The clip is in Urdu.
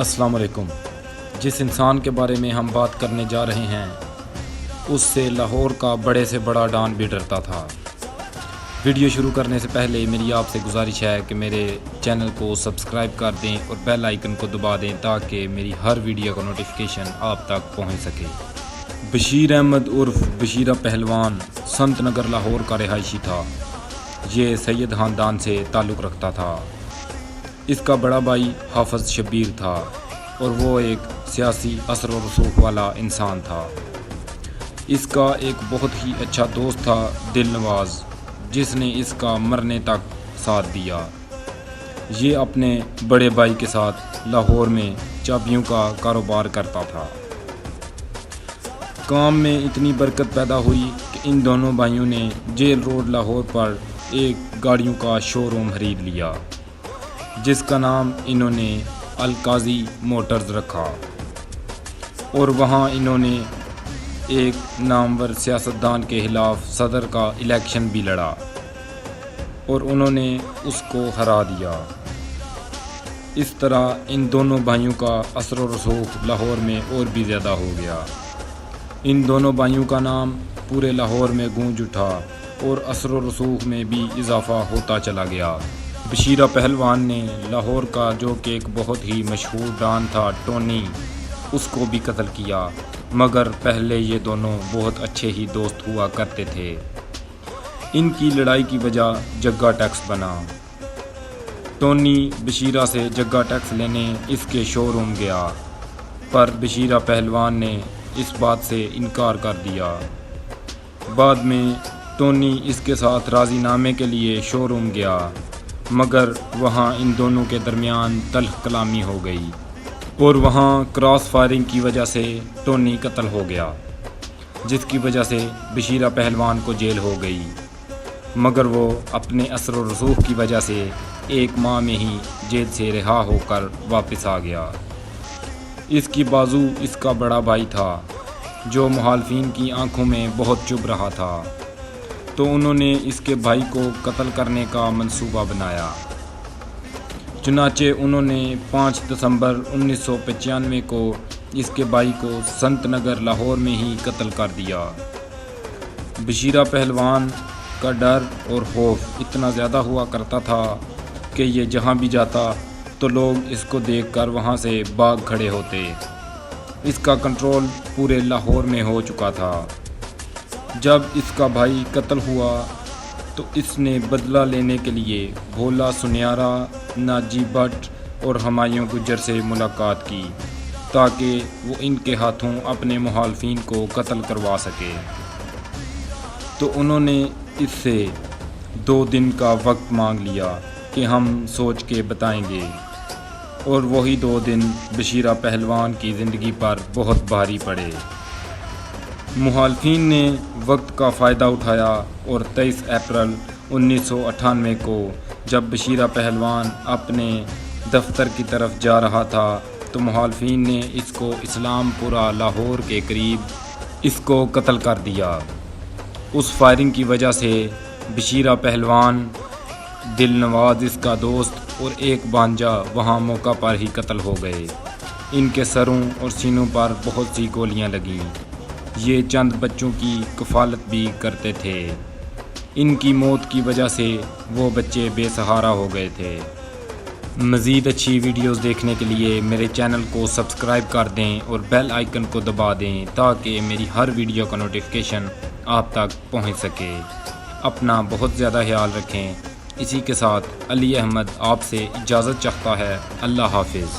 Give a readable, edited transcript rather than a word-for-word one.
السلام علیکم۔ جس انسان کے بارے میں ہم بات کرنے جا رہے ہیں اس سے لاہور کا بڑے سے بڑا ڈان بھی ڈرتا تھا۔ ویڈیو شروع کرنے سے پہلے میری آپ سے گزارش ہے کہ میرے چینل کو سبسکرائب کر دیں اور بیل آئیکن کو دبا دیں تاکہ میری ہر ویڈیو کا نوٹیفیکیشن آپ تک پہنچ سکے۔ بشیر احمد عرف بشیرہ پہلوان سنت نگر لاہور کا رہائشی تھا۔ یہ سید خاندان سے تعلق رکھتا تھا۔ اس کا بڑا بھائی حافظ شبیر تھا اور وہ ایک سیاسی اثر و رسوخ والا انسان تھا۔ اس کا ایک بہت ہی اچھا دوست تھا دل نواز، جس نے اس کا مرنے تک ساتھ دیا۔ یہ اپنے بڑے بھائی کے ساتھ لاہور میں چابیوں کا کاروبار کرتا تھا۔ کام میں اتنی برکت پیدا ہوئی کہ ان دونوں بھائیوں نے جیل روڈ لاہور پر ایک گاڑیوں کا شو روم خرید لیا، جس کا نام انہوں نے القاضی موٹرز رکھا، اور وہاں انہوں نے ایک نامور سیاستدان کے خلاف صدر کا الیکشن بھی لڑا اور انہوں نے اس کو ہرا دیا۔ اس طرح ان دونوں بھائیوں کا اثر و رسوخ لاہور میں اور بھی زیادہ ہو گیا۔ ان دونوں بھائیوں کا نام پورے لاہور میں گونج اٹھا اور اثر و رسوخ میں بھی اضافہ ہوتا چلا گیا۔ بشیرہ پہلوان نے لاہور کا جو کہ ایک بہت ہی مشہور ڈان تھا ٹونی، اس کو بھی قتل کیا، مگر پہلے یہ دونوں بہت اچھے ہی دوست ہوا کرتے تھے۔ ان کی لڑائی کی وجہ جگہ ٹیکس بنا۔ ٹونی بشیرہ سے جگہ ٹیکس لینے اس کے شو روم گیا، پر بشیرہ پہلوان نے اس بات سے انکار کر دیا۔ بعد میں ٹونی اس کے ساتھ راضی نامے کے لیے شو روم گیا، مگر وہاں ان دونوں کے درمیان تلخ کلامی ہو گئی اور وہاں کراس فائرنگ کی وجہ سے ٹونی قتل ہو گیا، جس کی وجہ سے بشیرہ پہلوان کو جیل ہو گئی، مگر وہ اپنے اثر و رسوخ کی وجہ سے ایک ماہ میں ہی جیل سے رہا ہو کر واپس آ گیا۔ اس کی بازو اس کا بڑا بھائی تھا، جو مخالفین کی آنکھوں میں بہت چبھ رہا تھا، تو انہوں نے اس کے بھائی کو قتل کرنے کا منصوبہ بنایا۔ چنانچہ انہوں نے 5 دسمبر 1995 کو اس کے بھائی کو سنت نگر لاہور میں ہی قتل کر دیا۔ بشیرہ پہلوان کا ڈر اور خوف اتنا زیادہ ہوا کرتا تھا کہ یہ جہاں بھی جاتا تو لوگ اس کو دیکھ کر وہاں سے بھاگ کھڑے ہوتے۔ اس کا کنٹرول پورے لاہور میں ہو چکا تھا۔ جب اس کا بھائی قتل ہوا تو اس نے بدلہ لینے کے لیے بھولا سنیارا، ناجی بٹ اور ہمایوں گجر سے ملاقات کی تاکہ وہ ان کے ہاتھوں اپنے مخالفین کو قتل کروا سکے۔ تو انہوں نے اس سے 2 دن کا وقت مانگ لیا کہ ہم سوچ کے بتائیں گے، اور وہی 2 دن بشیرہ پہلوان کی زندگی پر بہت بھاری پڑے۔ مخالفین نے وقت کا فائدہ اٹھایا اور 23 اپریل 1998 کو جب بشیرہ پہلوان اپنے دفتر کی طرف جا رہا تھا تو مخالفین نے اس کو اسلام پورہ لاہور کے قریب اس کو قتل کر دیا۔ اس فائرنگ کی وجہ سے بشیرہ پہلوان، دل نواز اس کا دوست اور ایک بھانجا وہاں موقع پر ہی قتل ہو گئے۔ ان کے سروں اور سینوں پر بہت سی گولیاں لگیں۔ یہ چند بچوں کی کفالت بھی کرتے تھے۔ ان کی موت کی وجہ سے وہ بچے بے سہارا ہو گئے تھے۔ مزید اچھی ویڈیوز دیکھنے کے لیے میرے چینل کو سبسکرائب کر دیں اور بیل آئیکن کو دبا دیں تاکہ میری ہر ویڈیو کا نوٹیفیکیشن آپ تک پہنچ سکے۔ اپنا بہت زیادہ خیال رکھیں۔ اسی کے ساتھ علی احمد آپ سے اجازت چاہتا ہے۔ اللہ حافظ۔